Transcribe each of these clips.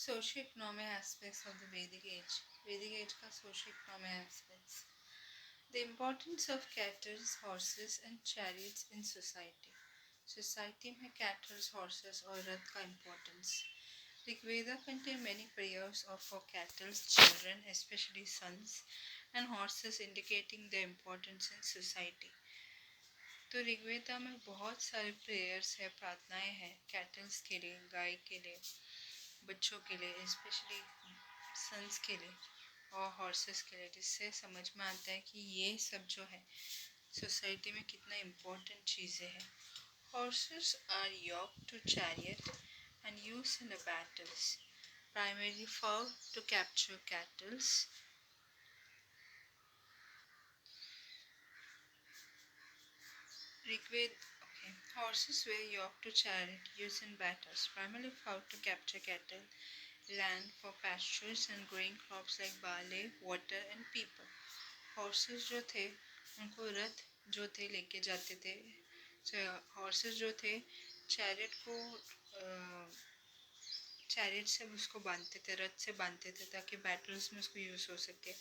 Socio-economic aspects of the Vedic age. Vedic age का socio-economic aspects. The importance of cattle, horses and chariots in society. Society में cattle, horses और रथ का importance. Rigveda contain many prayers of for cattle, children, especially sons, and horses indicating their importance in society. तो ऋग्वेदा में बहुत सारे prayers है, प्रार्थनाएं हैं कैटल्स के लिए, गाय के लिए, बच्चों के लिए, स्पेशली सन्स के लिए और हॉर्सेस के लिए, जिससे समझ में आता है कि ये सब जो है सोसाइटी में कितना इम्पोर्टेंट चीज़ें हैं. Horses are yoked to chariot and used in the battles, primarily for to capture cattle. Rigved, okay. Horses were yoked to chariot used in battles, primarily for to capture cattle, land for pastures and growing crops like barley, water and people. Horses जो थे उनको रथ जो थे लेके जाते थे. Horses जो थे चैरियट को चैरियट से उसको बांधते थे, रथ से बांधते थे ताकि बैटल्स में उसको यूज़ हो सके,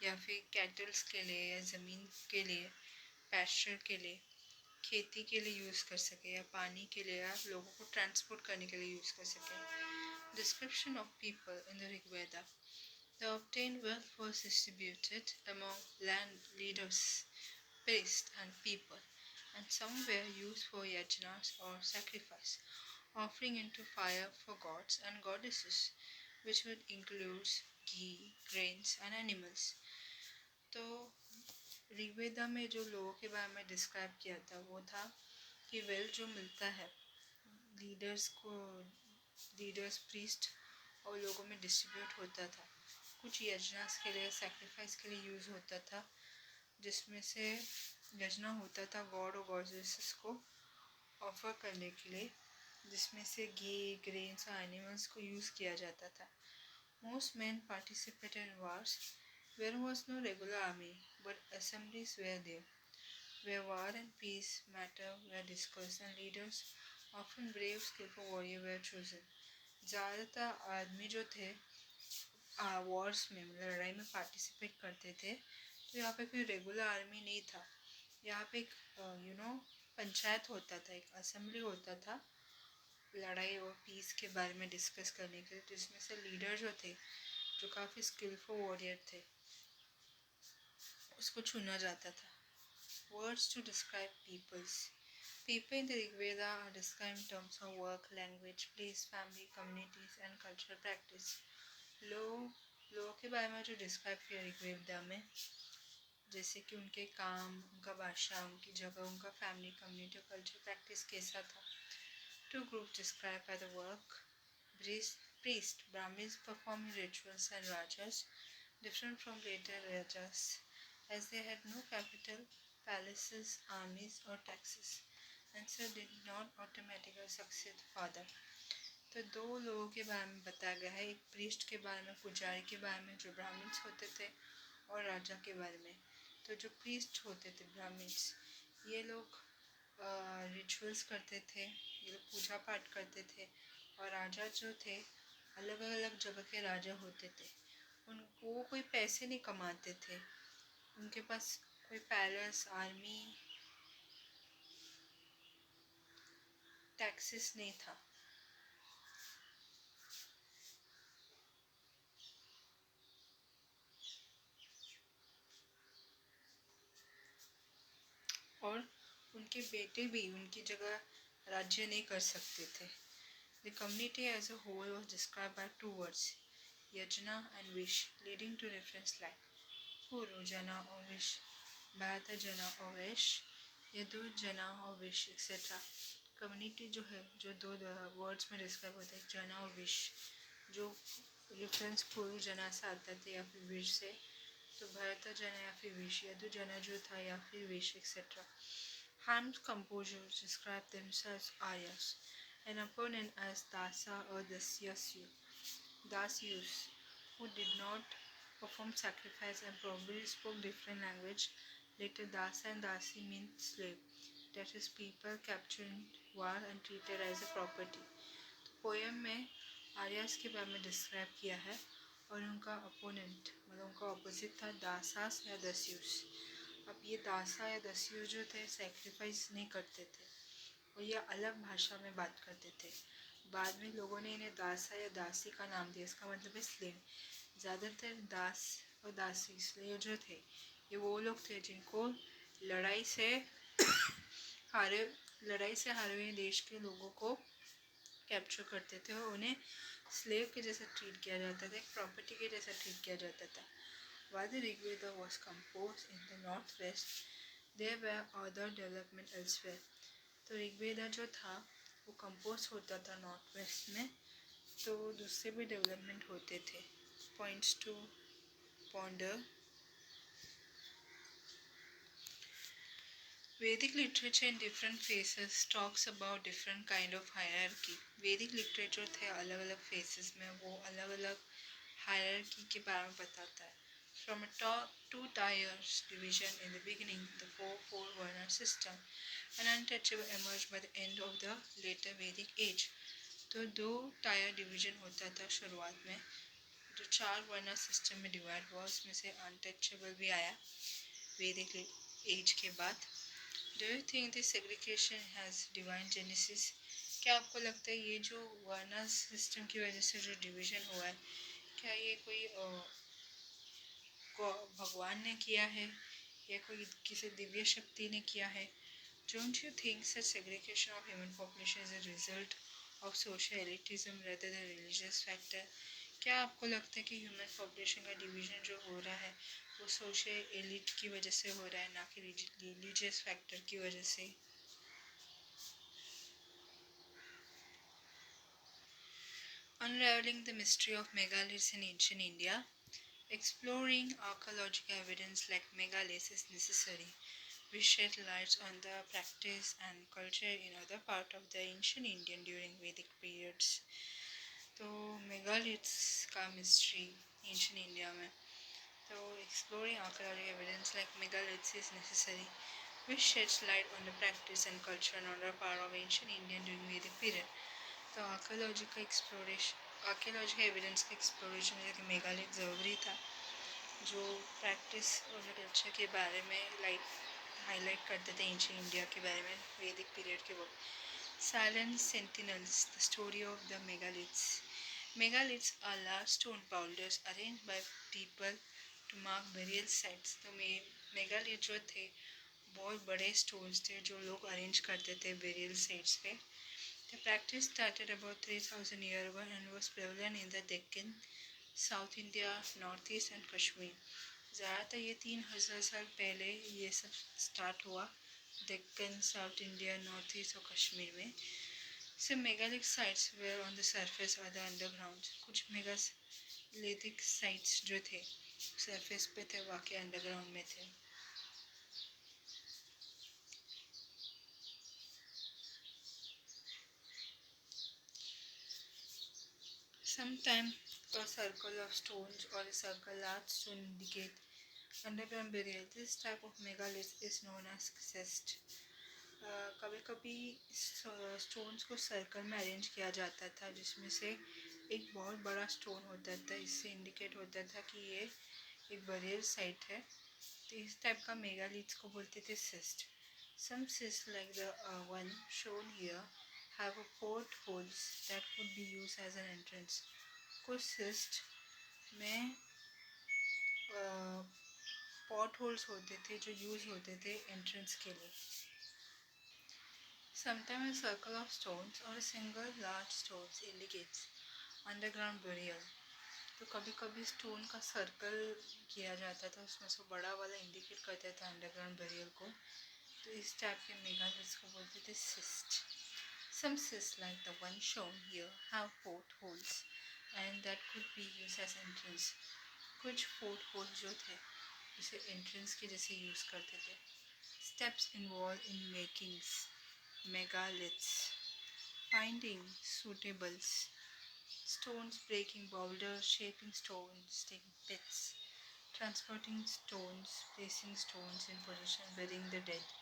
या फिर कैटल्स के लिए या ज़मीन के लिए, पैस्चर के लिए, खेती के लिए यूज़ कर सके, या पानी के लिए, या लोगों को ट्रांसपोर्ट करने के लिए यूज़ कर सके. Description of people in the Rig Veda. The obtained wealth was distributed among land leaders, priests, and people, and some were used for yajnas or sacrifice, offering into fire for gods and goddesses, which would include ghee, grains, and animals. तो ऋग्वेदा में जो लोगों के बारे में describe किया था वो था कि वेल्थ जो मिलता है लीडर्स को, लीडर्स, प्रीस्ट और लोगों में डिस्ट्रीब्यूट होता था. कुछ यजनास के लिए, सैक्रिफाइस के लिए यूज़ होता था, जिसमें से यजना होता था गॉड और गॉडेसेस को ऑफर करने के लिए, जिसमें से घी, ग्रेन्स और एनिमल्स को यूज़ किया जाता था. Most men participated in wars. There was no regular army, but assemblies were there, where war and peace matter were discussed and leaders, often brave, skillful warrior, were chosen. ज़्यादातर आदमी जो थे Wars में, मतलब लड़ाई में पार्टिसिपेट करते थे. तो यहाँ पे कोई रेगुलर आर्मी नहीं था. यहाँ पे एक पंचायत होता था, एक असेंबली होता था लड़ाई और पीस के बारे में डिस्कस करने के लिए, जिसमें से लीडर जो थे, जो काफ़ी स्किलफुल वॉरियर थे, उसको चुना जाता था. Words to describe peoples. People in the Rig Veda are described in terms of work, language, place, family, communities, and cultural practice. लोगों के बारे में जो डिस्क्राइब किया ऋग्वेदा में, जैसे कि उनके काम, उनका भाषा, उनकी जगह, उनका फैमिली, कम्युनिटी और कल्चर प्रैक्टिस कैसा था. Two groups described by the work. Priest, Brahmins performing rituals and rajas, different from later rajas, as they had no capital, palaces, armies or taxes, and so did not automatically succeed father. तो दो लोगों के बारे में बताया गया है, एक प्रीस्ट के बारे में, पुजारी के बारे में जो ब्राह्मण्स होते थे, और राजा के बारे में. तो जो प्रीस्ट होते थे ब्राह्मण्स, ये लोग रिचुअल्स करते थे, ये लोग पूजा पाठ करते थे. और राजा जो थे, अलग अलग जगह के राजा होते थे. उनको कोई पैसे नहीं कमाते थे, उनके पास कोई पैलेस, आर्मी, टैक्सेस नहीं था. और उनके बेटे भी उनकी जगह राज्य नहीं कर सकते थे. The community as a whole was described by two words, yajna and wish, leading to reference like Puru jana or wish, Bharata jana or wish, Yadu jana or wish, etc. Community जो है, जो दो words में describe होता है, जना और wish, जो रेफरेंस पूर्व जना से आता था या फिर विश से, तो भरत जना या फिर विश, यदु जना जो था या फिर wish, etcetera. Hymns composers describe themselves Aryas, an opponent as Dasa or Dasyasyu, Dasyus, who did not perform sacrifice and probably spoke different language. Later, Dasa and Dasi mean slave, that is, people captured in war and treated as a property. Poem में आर्यस के बारे में describe किया है और उनका opponent मतलब उनका ऑपोजिट था दासास या दस्यूस। अब ये दासा या दस्यूस जो थे सेक्रीफाइस नहीं करते थे और ये अलग भाषा में बात करते थे। बाद में लोगों ने इन्हें दासा या दासी का नाम दिया, इसका मतलब है स्लेव। ज़्यादातर दास और दासी स्लेव जो थे ये वो लोग थे जिनको लड़ाई से हारे हारे हुए देश के लोगों को कैप्चर करते थे और उन्हें स्लेव के जैसा ट्रीट किया जाता था, एक प्रॉपर्टी के जैसा ट्रीट किया जाता था। While the Rigveda was composed in the northwest, there were other development elsewhere. तो ऋग्वेदा जो था वो कंपोज होता था नॉर्थ वेस्ट में, तो दूसरे भी डेवलपमेंट होते थे। Points to ponder. Vedic literature in different phases talks about different kind of hierarchy. Vedic literature थे अलग अलग phases में वो अलग अलग hierarchy के बारे में बताता है. From a two tiers division in the beginning, the four Varna system, an untouchable emerged by the end of the later Vedic age. तो दो टायर डिवीजन होता था शुरुआत में, जो चार वर्ना सिस्टम में डिवाइड हुआ, उसमें से अनटचेबल भी आया वैदिक एज के बाद. Do you think this segregation has divine genesis? क्या आपको लगता है ये जो वर्ना सिस्टम की वजह से जो डिवीजन हुआ है, क्या ये कोई भगवान ने किया है या कोई किसी दिव्य शक्ति ने किया है? Don't you think such segregation of human population is a result of social elitism rather than religious factor? क्या आपको लगता है कि ह्यूमन पॉपुलेशन का डिवीजन जो हो रहा है वो सोशल एलिट की वजह से हो रहा है, ना कि रिलीजियस फैक्टर की वजह से? Unraveling the mystery of megaliths in ancient India. Exploring archaeological evidence like megaliths is necessary. We shed light on the practice and culture in other part of the ancient Indian during Vedic periods. तो megaliths का mystery ancient India में, तो exploring archaeological evidence like megaliths is necessary, which sheds light on the practice and culture in other part of ancient Indian during Vedic period. तो archaeological evidence का exploration जैसे megalith ज़रूरी था, जो practice और culture के बारे में हाईलाइट करते थे एंशियंट इंडिया के बारे में वैदिक पीरियड के वक्त. Silent Sentinels, the story of the megaliths. Megaliths are large stone boulders arranged by people to mark burial sites. तो मेगालिथ जो थे बहुत बड़े स्टोन्स थे जो लोग अरेंज करते थे burial sites पे. The practice started about 3,000 years ago and was prevalent in the Deccan, South India, Northeast and Kashmir. ज़्यादातर ये 3,000 साल पहले ये सब स्टार्ट हुआ Deccan, south India, north east और कश्मीर में. Some megalithic sites were on the surface or the underground. कुछ megalithic sites जो थे सरफेस पे थे, बाकी अंडरग्राउंड में थे. Sometimes a circle of stones or a circle large stone indicate underground burial. This type of megalith is known as cest. कभी कभी स्टोन्स को सर्कल में अरेंज किया जाता था जिसमें से एक बहुत बड़ा स्टोन होता था, इससे इंडिकेट होता था कि ये एक बरियल साइट है. तो इस टाइप का मेगालिथ्स को बोलते थे cyst. Some cysts like the one shown here have a port holes that could be used as an entrance. कुछ सिस्ट में पॉट होल्स होते थे जो यूज़ होते थे एंट्रेंस के लिए. Sometimes a circle of stones or a single large stone indicates underground burial. तो कभी कभी स्टोन का सर्कल किया जाता था, उसमें से बड़ा वाला इंडिकेट करता था अंडरग्राउंड बरियल को. तो इस टाइप के मेगालिथ्स को बोलते थे cyst. Some cysts like the one shown here have port holes and that could be used as entrance. कुछ port holes जो थे उसे entrance के जैसे यूज़ करते थे. Steps involved in making megaliths. Finding suitable stones, breaking boulders, shaping stones, digging pits, transporting stones, placing stones in position, burying the dead.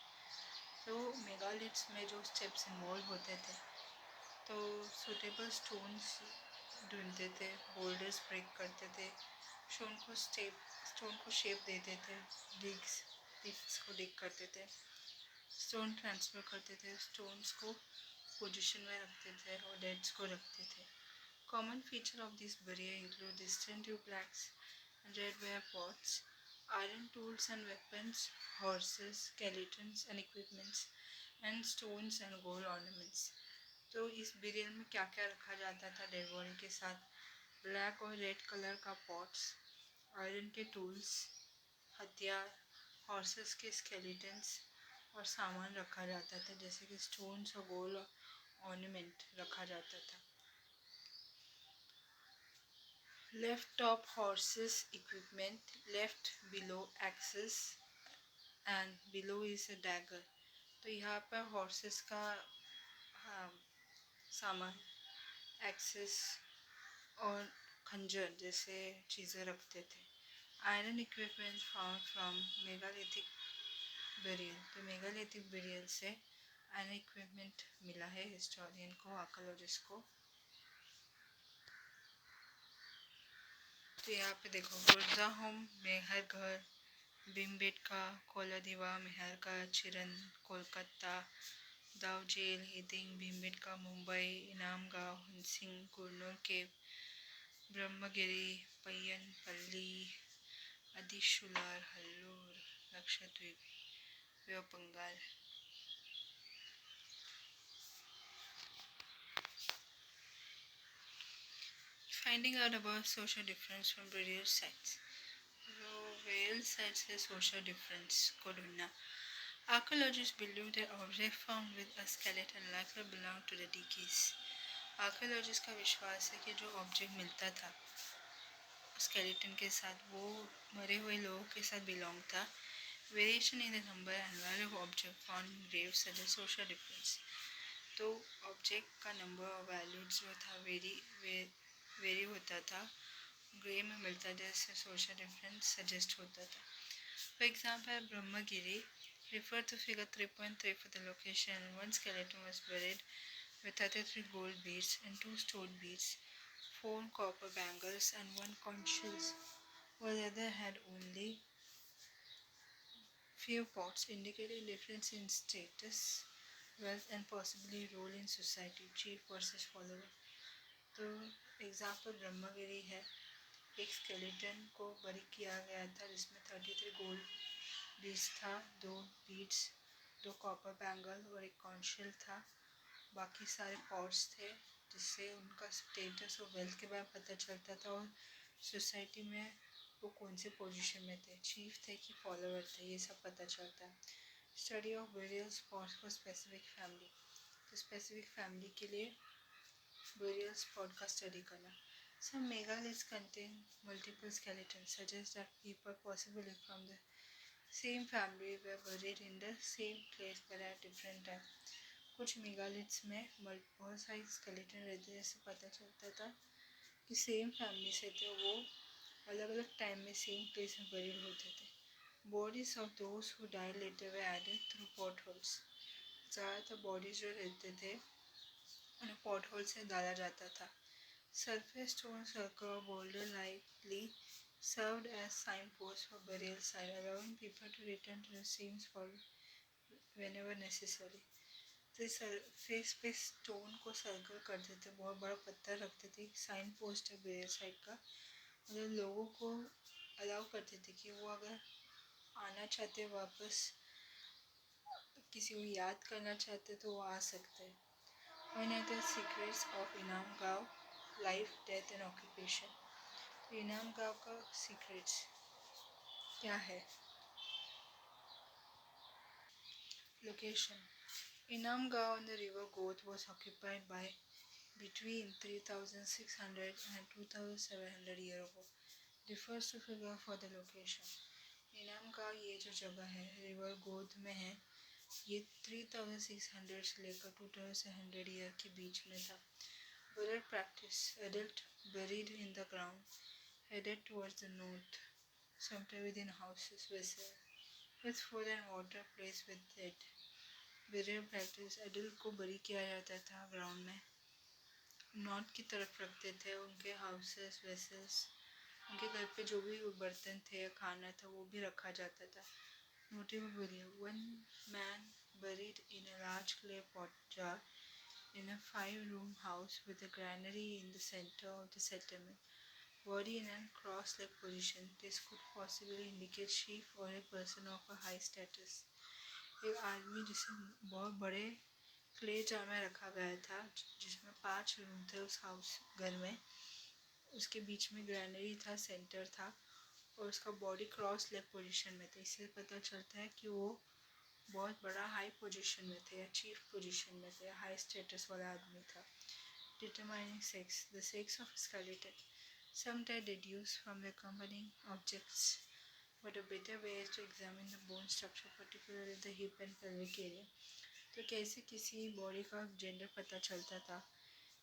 तो megaliths में जो स्टेप्स इन्वॉल्व होते थे, तो सूटेबल स्टोन्स ढूंढते थे, बोल्डर्स ब्रेक करते थे, स्टोन को शेप देते थे, डिग्स डिग्स को डिग करते थे, स्टोन ट्रांसफ़र करते थे, स्टोन्स को पोजीशन में रखते थे और डेड्स को रखते थे. Common feature of these burial include distinctive plaques and redware pots, iron tools and weapons, horses, skeletons and equipments, and stones and gold ornaments. तो इस बिरियल में क्या क्या रखा जाता था डेड बॉडी के साथ? ब्लैक और रेड कलर का पॉट्स, आयरन के टूल्स, हथियार, हॉर्सेस के स्केलेटन्स और सामान रखा जाता था, जैसे कि स्टोन्स और गोल्ड ऑर्नामेंट रखा जाता था. Left top horses equipment, left below axis and below is a dagger. तो यहाँ पर हॉर्सेस का हाँ, सामान, एक्सेस और खंजर जैसे चीज़ें रखते थे. Iron equipment found from megalithic burial. तो मेगालिथिक बेरियल से आयरन इक्विपमेंट मिला है हिस्टोरियन को, आर्कोलॉजिस्ट को. तो यहाँ पे देखो, गुर्जा होम मेहर घर, भीमबेटका, कोलादिवा मेहरका, चिरन कोलकाता, दाव जेल हिदिंग, भीमबेटका मुंबई, इनाम गांव हंसिंग, कुरनूल केव, ब्रह्मगिरी, पय्यन पल्ली, अदिशुलार, हल्लूर, लक्षद्वीप, वे Bengal. Finding out about social difference from burial sites. So, burial sites है social difference को ढूंढना. Archaeologists believe that objects found with a skeleton likely belong to the deceased. Archaeologist का विश्वास है कि जो ऑब्जेक्ट मिलता था स्केलेटन के साथ वो मरे हुए लोगों के साथ बिलोंग था. Variation in the number and value of object found in Graves suggest social difference. तो ऑब्जेक्ट का नंबर और वैल्यू जो था वेरी होता था, ग्रेव में मिलता जैसे सोशल डिफरेंस सजेस्ट होता था. For example Brahmagiri refer to figure 3.3 for the location. One skeleton was buried with 33 gold beads and 2 stone beads, 4 copper bangles and 1 conch shells, while the other had only few pots, indicating difference in status, wealth and possibly role in society, chief versus follower. तो example Brahmagiri है. एक skeleton को बरी किया गया था जिसमें 33 gold beads था, 2 बीड्स, 2 कॉपर बैंगल और एक कॉन्शियल था. बाकी सारे पॉट्स थे जिससे उनका स्टेटस और वेल्थ के बारे में पता चलता था और सोसाइटी में वो कौन से पोजीशन में थे, चीफ थे कि फॉलोअर थे, ये सब पता चलता है. Study of burial spots for specific family. तो स्पेसिफिक फैमिली के लिए बेरियल स्पॉट का स्टडी करना. Some megaliths contain multiple skeletons, suggest that people possibly from the same family were buried in the same place but at different time. कुछ megaliths में बहुत सारे skeleton रहते हैं, जिससे पता चलता था कि सेम फैमिली से थे, वो अलग अलग टाइम में सेम प्लेस में बरीड होते थे. Bodies of those who died later they added through pot holes. ज़्यादातर बॉडीज जो रहते थे उन्हें पॉट होल से डाला जाता था. Surface stone circle or boulder likely served as signposts for burial site, allowing people to return to the same spot whenever necessary. तो सरफेस पे स्टोन को सर्कल करते थे, बहुत बड़ा पत्थर रखते थे, साइन पोस्ट है बेरियल साइट का, मतलब लोगों को अलाउ करते थे कि वो अगर आना चाहते वापस, किसी को याद करना चाहते तो वो आ सकते हैं. Another secrets of इनाम गांव, लाइफ, डेथ एंड ऑक्यूपेशन. इनाम गांव का सीक्रेट्स क्या है? लोकेशन. इनाम गांव on the river Goth was occupied by between 3600 and 2700 year ago. Refers to figure for the location. इनाम गांव ये जो जगह है रिवर गोद में है, ये 3600 से लेकर 2700 ईयर के बीच में था. Burial practice. Adult buried in the ground, headed towards the north, sometimes within houses, with food and water placed with dead. Burial practice. Adult को बरी किया जाता था ग्राउंड में, नॉर्थ की तरफ रखते थे। उनके हाउसेस वेसल्स, उनके घर पे जो भी बर्तन थे खाना था वो भी रखा जाता था। Notably, one man buried in a large clay pot jar in a 5-room house with a granary in the center of the settlement. Body in a cross-leg position, this could possibly indicate chief or a person of a high status. एक आदमी जिसे बहुत बड़े clay jar में रखा गया था, जिसमें 5 रूम थे उस हाउस घर में। उसके बीच में ग्रैनरी था, सेंटर था और उसका बॉडी क्रॉस लेग पोजीशन में था। इससे पता चलता है कि वो बहुत बड़ा हाई पोजीशन में थे या चीफ पोजीशन में थे, हाई स्टेटस वाला आदमी था। Determining sex, the sex of skeleton. Some are deduced from the accompanying objects, but a better way is to examine the bone structure, particularly the hip and pelvic area. तो कैसे किसी body का gender पता चलता था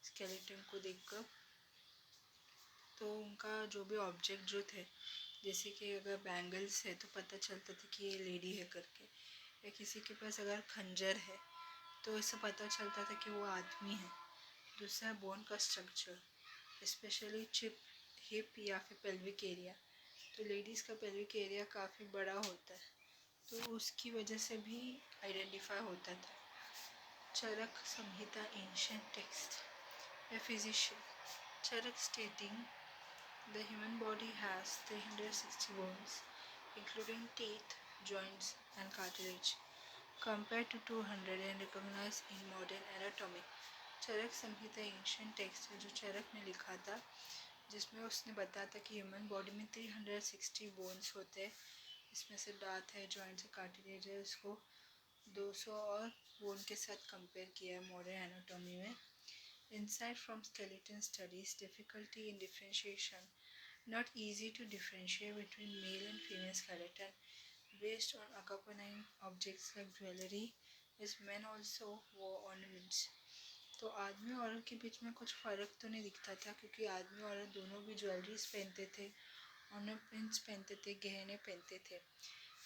skeleton को देखकर? तो उनका जो भी ऑब्जेक्ट जो थे, जैसे कि अगर बैंगल्स है तो पता चलता था कि ये लेडी है करके, या किसी के पास अगर खंजर है तो इससे पता चलता था कि वो आदमी है। दूसरा बोन का स्ट्रक्चर, स्पेशली चिप, हिप या फिर पेल्विक एरिया। तो लेडीज़ का पेल्विक एरिया काफ़ी बड़ा होता है, तो उसकी वजह से भी आइडेंटिफाई होता था। Charak Samhita ancient text, a physician Charak stating the human body has 360 bones, including teeth, joints, and cartilage, compared to 200 and recognized in modern anatomy. Charak Samhita ancient text है जो चरक ने लिखा था, जिसमें उसने बताया था कि ह्यूमन बॉडी में 360 बोन्स होते हैं। इसमें से दांत है, जॉइंट्स है, कार्टिलेज है। उसको 200 और बोन के साथ कंपेयर किया है मॉडर्न एनाटॉमी में। Insight from skeleton studies, difficulty in differentiation. Not easy to differentiate between male and female skeleton based on accompanying objects like jewelry, as men also wore ornaments. तो आदमी और औरत के बीच में कुछ फ़र्क तो नहीं दिखता था, क्योंकि आदमी और औरत दोनों भी ज्वेलरीज पहनते थे, ऑर्नामेंट्स पहनते थे, गहने पहनते थे।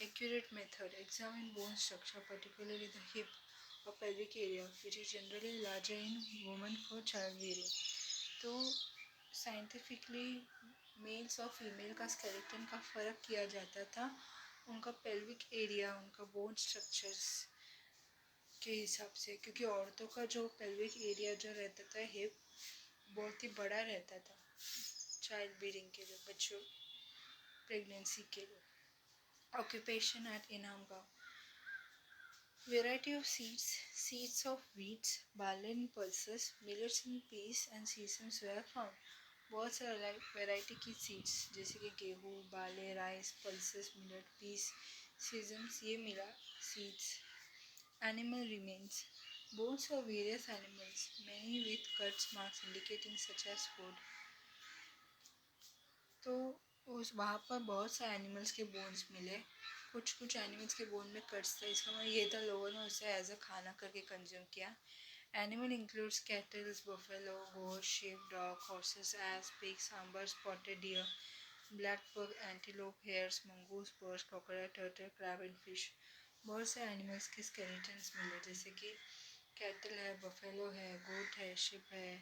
Accurate method, examine bone structure, particularly the hip or pelvic area, which is generally larger in women for childbearing. तो साइंटिफिकली मेल्स और फीमेल का स्केलेटन का फ़र्क किया जाता था उनका पेल्विक एरिया, उनका बोन स्ट्रक्चर्स के हिसाब से, क्योंकि औरतों का जो पेल्विक एरिया जो रहता था, हिप, बहुत ही बड़ा रहता था चाइल्ड बीरिंग के लिए, बच्चों प्रेगनेंसी के लिए। ऑक्यूपेशन एट इनाम गाँव, variety of seeds, seeds of wheat, barley and pulses, millets and peas and sesames were found. बहुत सारे वैरायटी की सीड्स जैसे कि गेहूँ, barley, rice, pulses, millet, peas, sesames, ये मिला seeds. Animal remains, bones of various animals, many with cuts marks indicating such as food. तो उस वहाँ पर बहुत से एनिमल्स के बोन्स मिले, कुछ एनिमल्स के बोन में कट्स थे, इसका मतलब ये था लोगों ने उसे एज अ खाना करके कंज्यूम किया। Animal includes cattles, buffalo, goat, sheep, dog, horses, ass, pig, sambar, spotted deer, black buck, antelope, hares, mongoose, birds, crocodile, turtle, crab and fish. बहुत से एनिमल्स के स्केलेटन्स मिले, जैसे कि कैटल है, बफेलो है, गोट है, शिप है,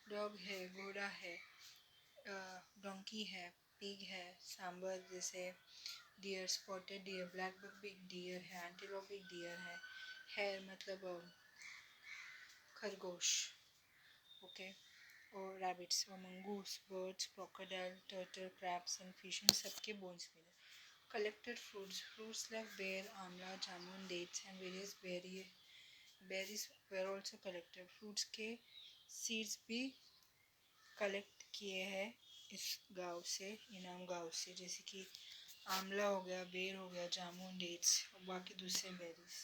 डॉग है, घोड़ा है, डोंकी है, पिग है, सांबर जैसे deer, spotted deer, black buck big deer है, एंटीलोप बिग डियर है, हेयर मतलब खरगोश, ओके, और रैबिट्स और mongoose, birds, crocodile, turtle, crabs and fish, इन सबके बोन्स मिले। Collected fruits like ber, amla, jamun, dates and various berries were also collected. Fruits के सीड्स भी कलेक्ट किए हैं इस गाँव से, इनाम गाँव से, जैसे कि आंवला हो गया, बेर हो गया, जामुन, डेट्स और बाकी दूसरे बेरीज।